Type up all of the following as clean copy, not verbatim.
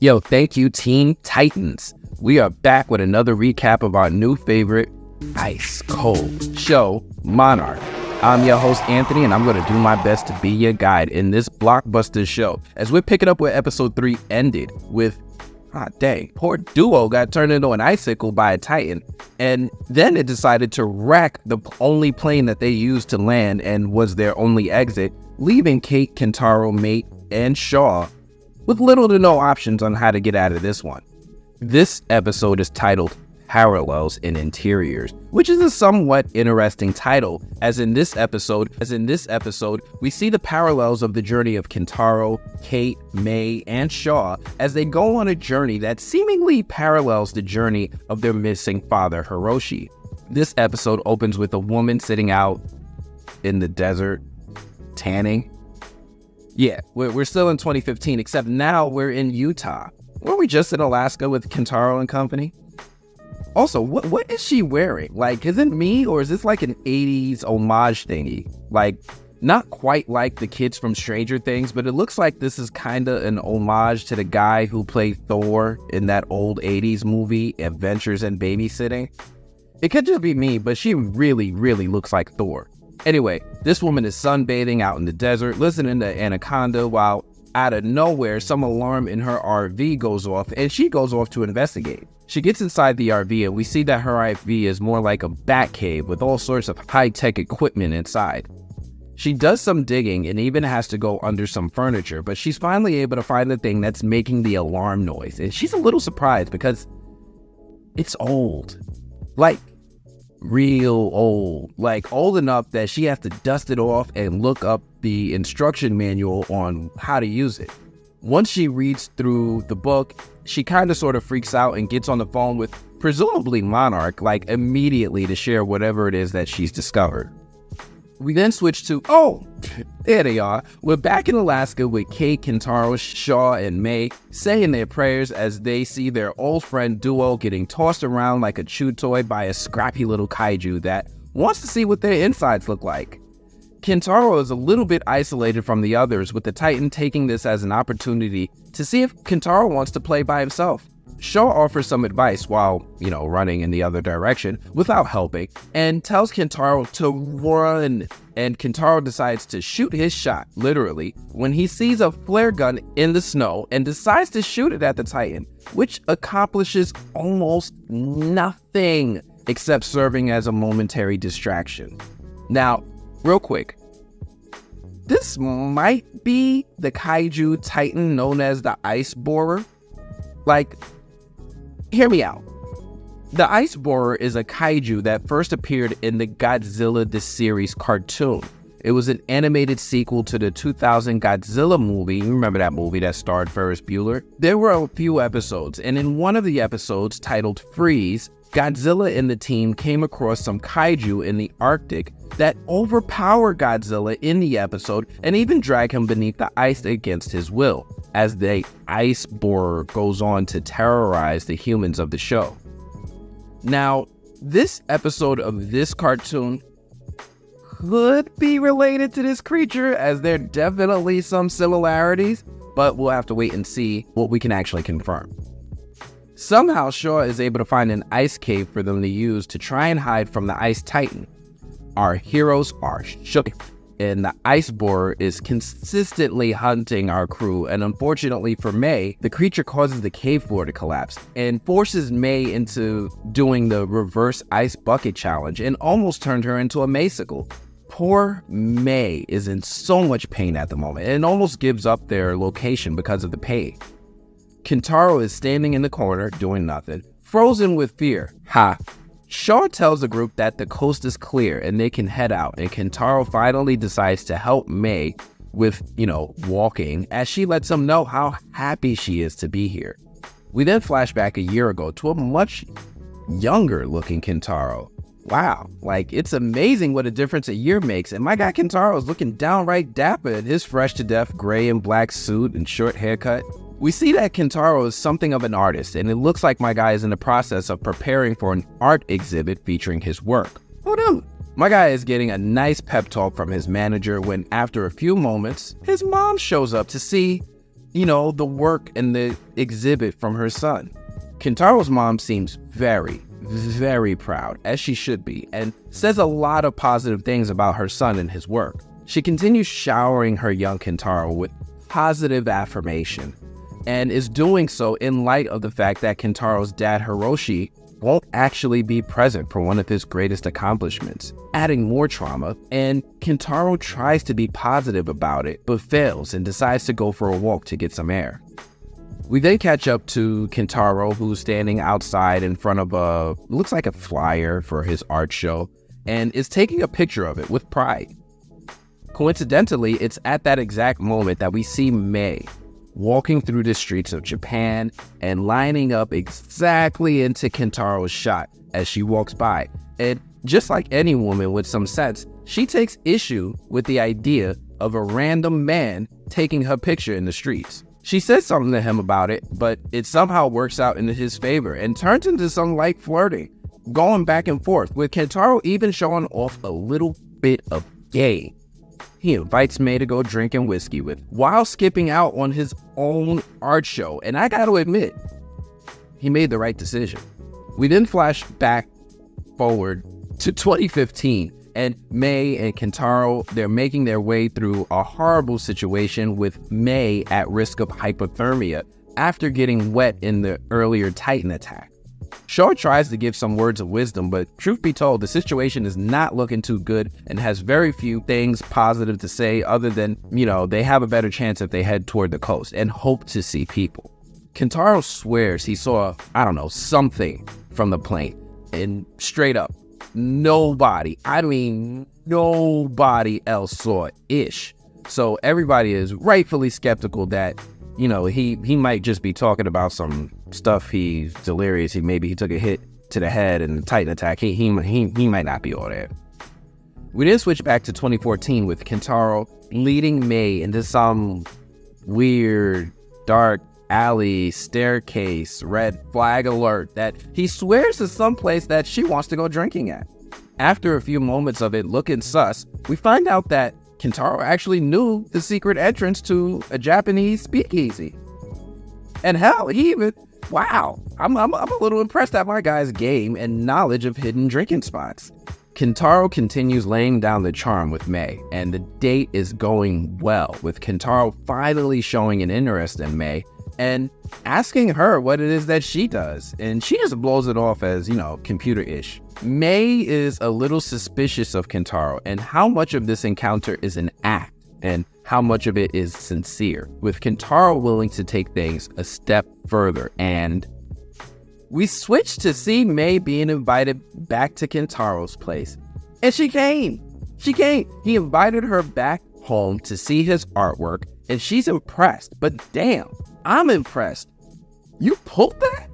Yo, thank you, Teen Titans. We are back with another recap of our new favorite, ice cold show, Monarch. I'm your host, Anthony, and I'm going to do my best to be your guide in this blockbuster show. As we're picking up where episode 3 ended with, poor DUHO got turned into an icicle by a Titan, and then it decided to wreck the only plane that they used to land and was their only exit, leaving Cate, Kentaro, Mate, and Shaw with little to no options on how to get out of this one. This episode is titled Parallels in Interiors, which is a somewhat interesting title, as in this episode, we see the parallels of the journey of Kentaro, Cate, May, and Shaw as they go on a journey that seemingly parallels the journey of their missing father, Hiroshi. This episode opens with a woman sitting out in the desert, tanning. Yeah, we're still in 2015, except now we're in Utah. Weren't we just in Alaska with Kentaro and company? Also, what is she wearing? Like, is it me, or is this like an 80s homage thingy? Like, not quite like the kids from Stranger Things, but it looks like this is kind of an homage to the guy who played Thor in that old 80s movie, Adventures in Babysitting. It could just be me, but she really, really looks like Thor. Anyway, this woman is sunbathing out in the desert, listening to Anaconda, while out of nowhere, some alarm in her RV goes off, and she goes off to investigate. She gets inside the RV, and we see that her RV is more like a bat cave with all sorts of high-tech equipment inside. She does some digging and even has to go under some furniture, but she's finally able to find the thing that's making the alarm noise, and she's a little surprised because it's old. Like, real old. Like, old enough that she has to dust it off and look up the instruction manual on how to use it. Once she reads through the book, she kind of sort of freaks out and gets on the phone with presumably Monarch, like immediately to share whatever it is that she's discovered. We then switch to, there they are. We're back in Alaska with Cate, Kentaro, Shaw, and May saying their prayers as they see their old friend DUHO getting tossed around like a chew toy by a scrappy little kaiju that wants to see what their insides look like. Kentaro is a little bit isolated from the others, with the Titan taking this as an opportunity to see if Kentaro wants to play by himself. Shaw offers some advice while, running in the other direction without helping, and tells Kentaro to run, and Kentaro decides to shoot his shot, literally, when he sees a flare gun in the snow and decides to shoot it at the Titan, which accomplishes almost nothing except serving as a momentary distraction. Now, real quick, this might be the kaiju Titan known as the Ice Borer. Like, hear me out. The Ice Borer is a kaiju that first appeared in the Godzilla the series cartoon. It was an animated sequel to the 2000 Godzilla movie. You remember that movie that starred Ferris Bueller? There were a few episodes, and in one of the episodes titled Freeze, Godzilla and the team came across some kaiju in the Arctic that overpower Godzilla in the episode and even drag him beneath the ice against his will, as the Ice Borer goes on to terrorize the humans of the show. Now, this episode of this cartoon could be related to this creature, as there are definitely some similarities, but we'll have to wait and see what we can actually confirm. Somehow, Shaw is able to find an ice cave for them to use to try and hide from the Ice Titan. Our heroes are shook, and the Ice Borer is consistently hunting our crew, and unfortunately for May, the creature causes the cave floor to collapse and forces May into doing the reverse ice bucket challenge and almost turned her into a Maycicle. Poor May is in so much pain at the moment and almost gives up their location because of the pain. Kentaro is standing in the corner doing nothing, frozen with fear. Shaw tells the group that the coast is clear and they can head out, and Kentaro finally decides to help May with, walking, as she lets him know how happy she is to be here. We then flash back a year ago to a much younger looking Kentaro. Wow, like, it's amazing what a difference a year makes, and my guy Kentaro is looking downright dapper in his fresh to death gray and black suit and short haircut. We see that Kentaro is something of an artist, and it looks like my guy is in the process of preparing for an art exhibit featuring his work. Who knew? My guy is getting a nice pep talk from his manager when, after a few moments, his mom shows up to see the work and the exhibit from her son. Kentaro's mom seems very, very proud, as she should be, and says a lot of positive things about her son and his work. She continues showering her young Kentaro with positive affirmation, and is doing so in light of the fact that Kentaro's dad, Hiroshi, won't actually be present for one of his greatest accomplishments, adding more trauma, and Kentaro tries to be positive about it, but fails and decides to go for a walk to get some air. We then catch up to Kentaro, who's standing outside in front of looks like a flyer for his art show, and is taking a picture of it with pride. Coincidentally, it's at that exact moment that we see Mei walking through the streets of Japan and lining up exactly into Kentaro's shot as she walks by. And just like any woman with some sense, she takes issue with the idea of a random man taking her picture in the streets. She says something to him about it, but it somehow works out in his favor and turns into some light flirting, going back and forth, with Kentaro even showing off a little bit of game. He invites Mei to go drinking whiskey with, while skipping out on his own art show, and I gotta admit, he made the right decision. We then flash back forward to 2015, and Mei and Kentaro, they're making their way through a horrible situation with Mei at risk of hypothermia after getting wet in the earlier Titan attack. Shaw tries to give some words of wisdom, but truth be told, the situation is not looking too good and has very few things positive to say other than, they have a better chance if they head toward the coast and hope to see people. Kentaro swears he saw, something from the plane, and straight up, nobody else saw ish. So everybody is rightfully skeptical that, he might just be talking about some stuff. He's delirious. Maybe he took a hit to the head in the Titan attack. He might not be all there. We then switch back to 2014 with Kentaro leading Mei into some weird, dark alley, staircase, red flag alert that he swears is someplace that she wants to go drinking at. After a few moments of it looking sus, we find out that Kentaro actually knew the secret entrance to a Japanese speakeasy. And hell, I'm a little impressed at my guy's game and knowledge of hidden drinking spots. Kentaro continues laying down the charm with Mei, and the date is going well, with Kentaro finally showing an interest in Mei and asking her what it is that she does, and she just blows it off as, computer-ish. Mei is a little suspicious of Kentaro and how much of this encounter is an act and how much of it is sincere, with Kentaro willing to take things a step further. And we switch to see Mei being invited back to Kentaro's place, and she came. He invited her back home to see his artwork, and she's impressed, but damn, I'm impressed. You pulled that?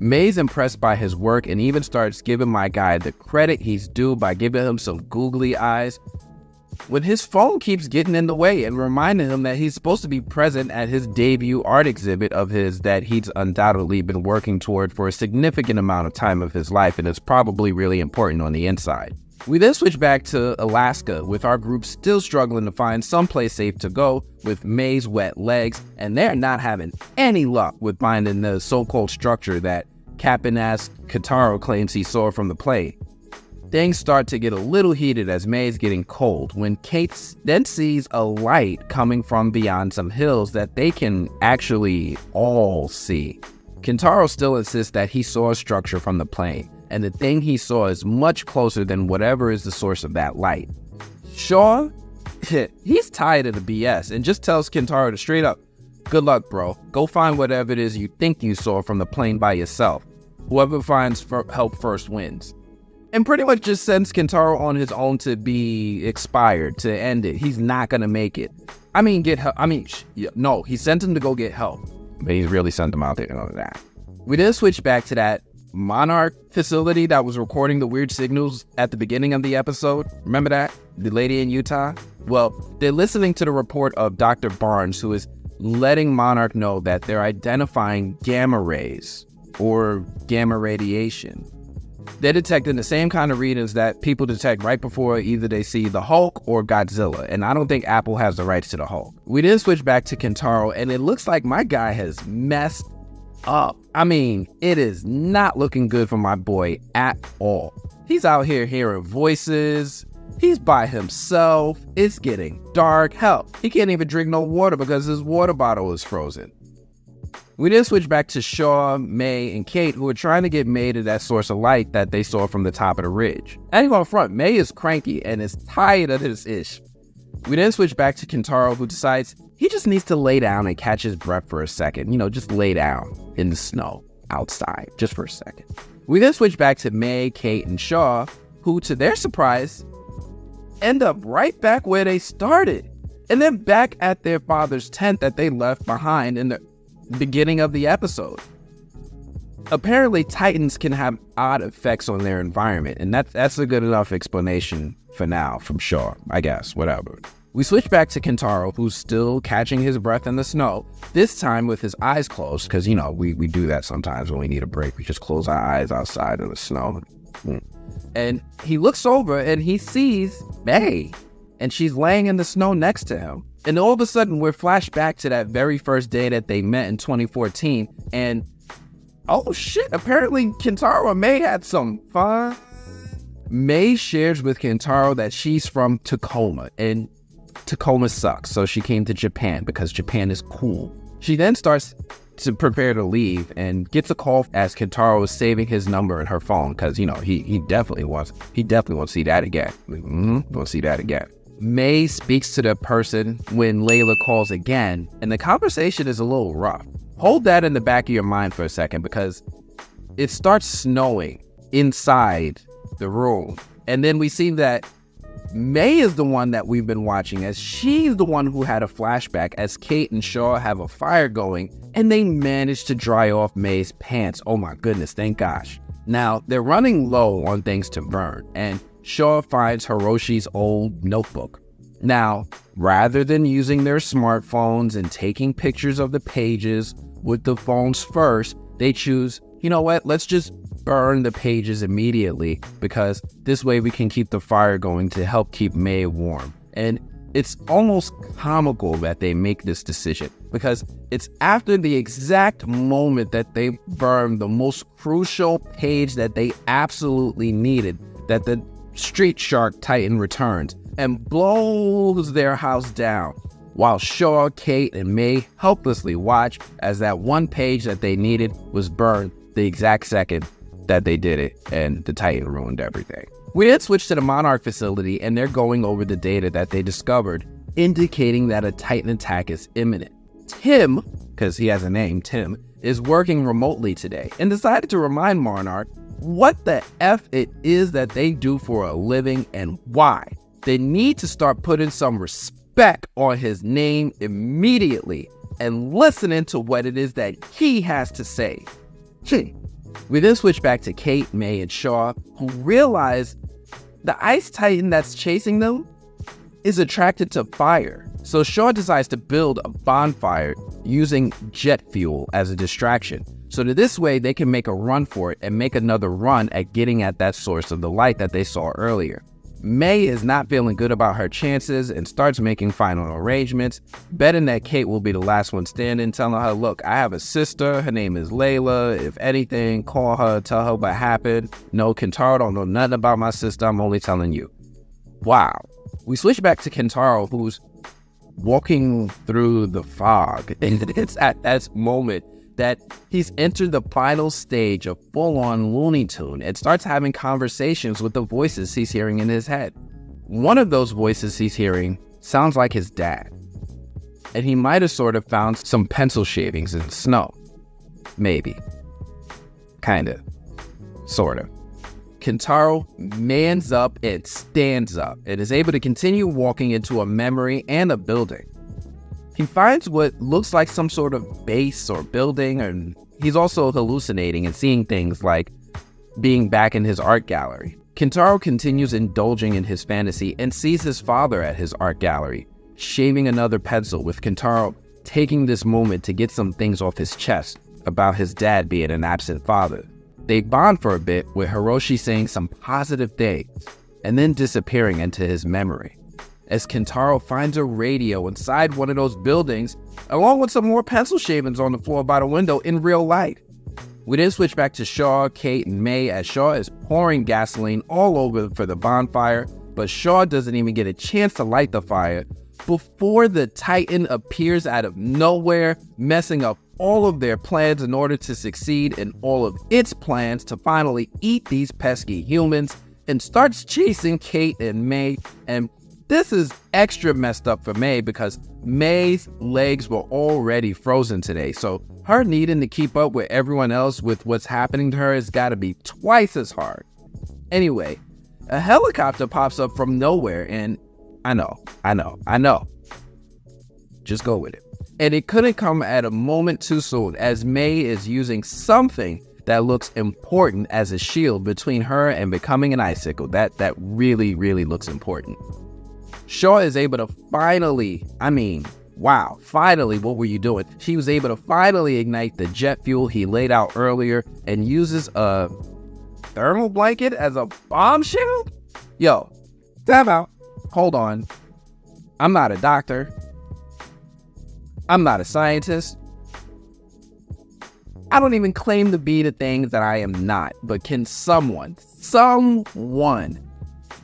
Mei's impressed by his work and even starts giving my guy the credit he's due by giving him some googly eyes when his phone keeps getting in the way and reminding him that he's supposed to be present at his debut art exhibit of his that he's undoubtedly been working toward for a significant amount of time of his life, and it's probably really important on the inside. We then switch back to Alaska, with our group still struggling to find someplace safe to go with Mei's wet legs, and they're not having any luck with finding the so-called structure that Captain-ass Kentaro claims he saw from the plane. Things start to get a little heated as Mei's getting cold when Cate then sees a light coming from beyond some hills that they can actually all see. Kentaro still insists that he saw a structure from the plane, and the thing he saw is much closer than whatever is the source of that light. Shaw, he's tired of the BS and just tells Kentaro to straight up, "Good luck, bro. Go find whatever it is you think you saw from the plane by yourself. Whoever finds help first wins." And pretty much just sends Kentaro on his own to be expired, to end it. He's not going to make it. Get help. No, he sent him to go get help. But he's really sent him out there and all of that. We then switch back to that Monarch facility that was recording the weird signals at the beginning of the episode. Remember that? The lady in Utah? Well, they're listening to the report of Dr. Barnes, who is letting Monarch know that they're identifying gamma rays or gamma radiation. They're detecting the same kind of readings that people detect right before either they see the Hulk or Godzilla, and I don't think Apple has the rights to the Hulk. We then switch back to Kentaro, and it looks like my guy has messed up. I mean, it is not looking good for my boy at all. He's out here hearing voices. He's by himself. It's getting dark. Hell, he can't even drink no water because his water bottle is frozen. We then switch back to Shaw, May, and Cate, who are trying to get May to that source of light that they saw from the top of the ridge. I ain't gonna front, May is cranky and is tired of this ish. We then switch back to Kentaro, who decides he just needs to lay down and catch his breath for a second. Just lay down in the snow outside, just for a second. We then switch back to May, Cate, and Shaw, who, to their surprise, end up right back where they started, and then back at their father's tent that they left behind in the beginning of the episode. Apparently, Titans can have odd effects on their environment, and that's a good enough explanation for now from Shaw, I guess, whatever. We switch back to Kentaro, who's still catching his breath in the snow, this time with his eyes closed, because, we do that sometimes when we need a break. We just close our eyes outside in the snow. And he looks over and he sees May, and she's laying in the snow next to him. And all of a sudden, we're flashed back to that very first day that they met in 2014. And, oh shit, apparently Kentaro and May had some fun. May shares with Kentaro that she's from Tacoma, and Tacoma sucks, so she came to Japan because Japan is cool. She then starts to prepare to leave and gets a call as Kentaro is saving his number in her phone because, he definitely wants to see that again. Want to see that again. May speaks to the person when Layla calls again, and the conversation is a little rough. Hold that in the back of your mind for a second because it starts snowing inside the room. And then we see that May is the one that we've been watching as she's the one who had a flashback as Cate and Shaw have a fire going and they manage to dry off May's pants. Oh my goodness, thank gosh. Now, they're running low on things to burn, and Shaw finds Hiroshi's old notebook. Now, rather than using their smartphones and taking pictures of the pages with the phones first, they choose, you know what, let's just burn the pages immediately because this way we can keep the fire going to help keep May warm. And it's almost comical that they make this decision because it's after the exact moment that they burn the most crucial page that they absolutely needed that the Street Shark Titan returns and blows their house down, while Shaw, Cate, and May helplessly watch as that one page that they needed was burned the exact second that they did it, and the Titan ruined everything. We then switch to the Monarch facility, and they're going over the data that they discovered, indicating that a Titan attack is imminent. Tim, because he has a name, Tim, is working remotely today, and decided to remind Monarch what the F it is that they do for a living and why. They need to start putting some respect on his name immediately and listening to what it is that he has to say. We then switch back to Cate, May, and Shaw, who realize the Ice Titan that's chasing them is attracted to fire. So Shaw decides to build a bonfire using jet fuel as a distraction. So that this way they can make a run for it and make another run at getting at that source of the light that they saw earlier. May is not feeling good about her chances and starts making final arrangements, betting that Cate will be the last one standing, telling her, look, I have a sister, her name is Layla, if anything, call her, tell her what happened. No, Kentaro don't know nothing about my sister, I'm only telling you. Wow. We switch back to Kentaro, who's walking through the fog, and it's at that moment that he's entered the final stage of full-on Looney Tune and starts having conversations with the voices he's hearing in his head. One of those voices he's hearing sounds like his dad, and he might have sort of found some pencil shavings in the snow. Maybe. Kinda. Sorta. Kentaro mans up and stands up and is able to continue walking into a memory and a building. He finds what looks like some sort of base or building, and he's also hallucinating and seeing things like being back in his art gallery. Kentaro continues indulging in his fantasy and sees his father at his art gallery, shaving another pencil, with Kentaro taking this moment to get some things off his chest about his dad being an absent father. They bond for a bit, with Hiroshi saying some positive things and then disappearing into his memory, as Kentaro finds a radio inside one of those buildings, along with some more pencil shavings on the floor by the window in real light. We then switch back to Shaw, Cate, and May as Shaw is pouring gasoline all over for the bonfire, but Shaw doesn't even get a chance to light the fire before the Titan appears out of nowhere, messing up all of their plans in order to succeed in all of its plans to finally eat these pesky humans, and starts chasing Cate and May. And this is extra messed up for May because May's legs were already frozen today, so her needing to keep up with everyone else with what's happening to her has got to be twice as hard. Anyway, a helicopter pops up from nowhere, and I know. Just go with it. And it couldn't come at a moment too soon, as May is using something that looks important as a shield between her and becoming an icicle. That really, really looks important. Shaw is able to finally, what were you doing? She was able to finally ignite the jet fuel he laid out earlier and uses a thermal blanket as a bomb shield? Yo, time out. Hold on. I'm not a doctor. I'm not a scientist. I don't even claim to be the things that I am not. But can someone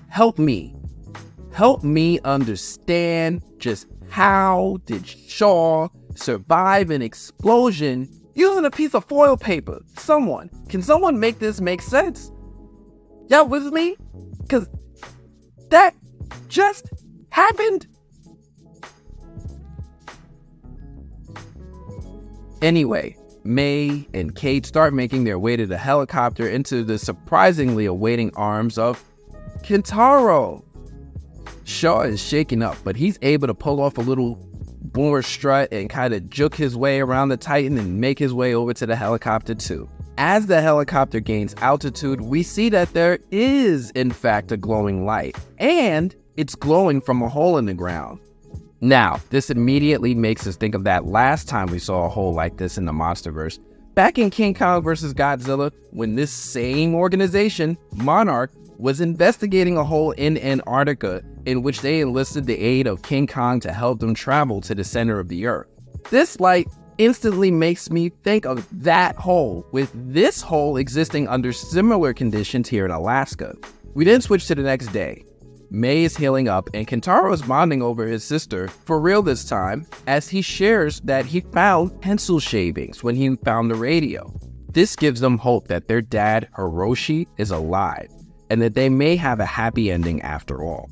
help me understand just how did Shaw survive an explosion using a piece of foil paper? Can someone make this make sense? Y'all with me? Because that just happened. Anyway, May and Cate start making their way to the helicopter into the surprisingly awaiting arms of Kentaro. Shaw is shaken up, but he's able to pull off a little boomer strut and kind of juke his way around the Titan and make his way over to the helicopter too. As the helicopter gains altitude, we see that there is, in fact, a glowing light, and it's glowing from a hole in the ground. Now, this immediately makes us think of that last time we saw a hole like this in the Monsterverse, back in King Kong vs. Godzilla, when this same organization, Monarch, was investigating a hole in Antarctica in which they enlisted the aid of King Kong to help them travel to the center of the Earth. This light instantly makes me think of that hole, with this hole existing under similar conditions here in Alaska. We then switch to the next day. May is healing up, and Kentaro is bonding over his sister, for real this time, as he shares that he found pencil shavings when he found the radio. This gives them hope that their dad, Hiroshi, is alive, and that they may have a happy ending after all.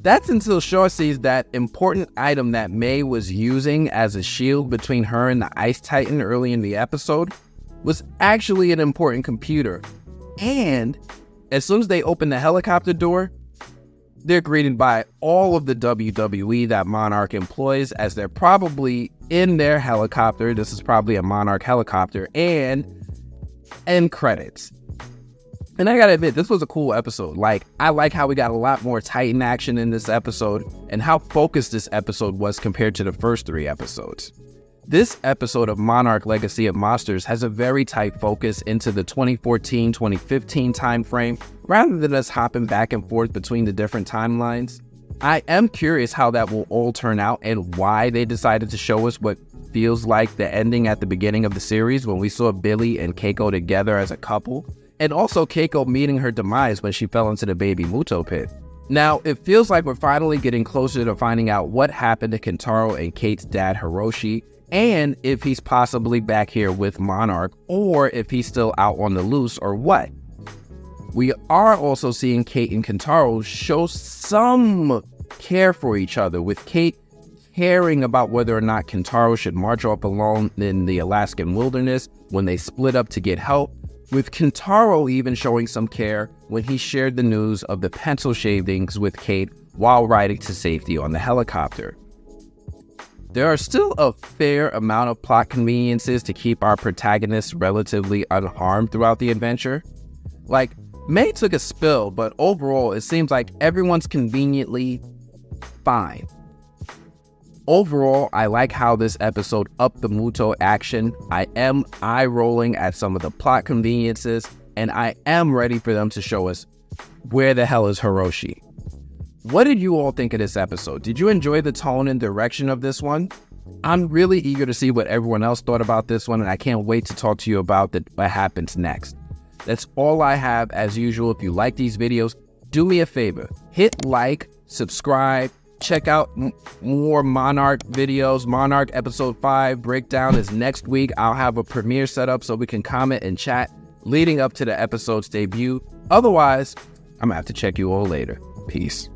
That's until Shaw sees that important item that May was using as a shield between her and the Ice Titan early in the episode was actually an important computer. And as soon as they open the helicopter door, they're greeted by all of the WWE that Monarch employs, as they're probably in their helicopter. This is probably a Monarch helicopter, and end credits. And I gotta admit, this was a cool episode. I like how we got a lot more Titan action in this episode, and how focused this episode was compared to the first 3 episodes. This episode of Monarch Legacy of Monsters has a very tight focus into the 2014-2015 time frame, rather than us hopping back and forth between the different timelines. I am curious how that will all turn out, and why they decided to show us what feels like the ending at the beginning of the series, when we saw Billy and Keiko together as a couple, and also Keiko meeting her demise when she fell into the baby Muto pit. Now, it feels like we're finally getting closer to finding out what happened to Kentaro and Kate's dad Hiroshi, and if he's possibly back here with Monarch, or if he's still out on the loose, or what. We are also seeing Cate and Kentaro show some care for each other, with Cate caring about whether or not Kentaro should march off alone in the Alaskan wilderness when they split up to get help, with Kentaro even showing some care when he shared the news of the pencil shavings with Cate while riding to safety on the helicopter. There are still a fair amount of plot conveniences to keep our protagonists relatively unharmed throughout the adventure. May took a spill, but overall it seems like everyone's conveniently fine. Overall, I like how this episode upped the Muto action. I am eye-rolling at some of the plot conveniences, and I am ready for them to show us where the hell is Hiroshi. What did you all think of this episode? Did you enjoy the tone and direction of this one? I'm really eager to see what everyone else thought about this one, and I can't wait to talk to you about what happens next. That's all I have. As usual, if you like these videos, do me a favor. Hit like, subscribe, check out more Monarch videos. Monarch episode 5 breakdown is next week. I'll have a premiere set up so we can comment and chat leading up to the episode's debut. Otherwise, I'm going to have to check you all later. Peace.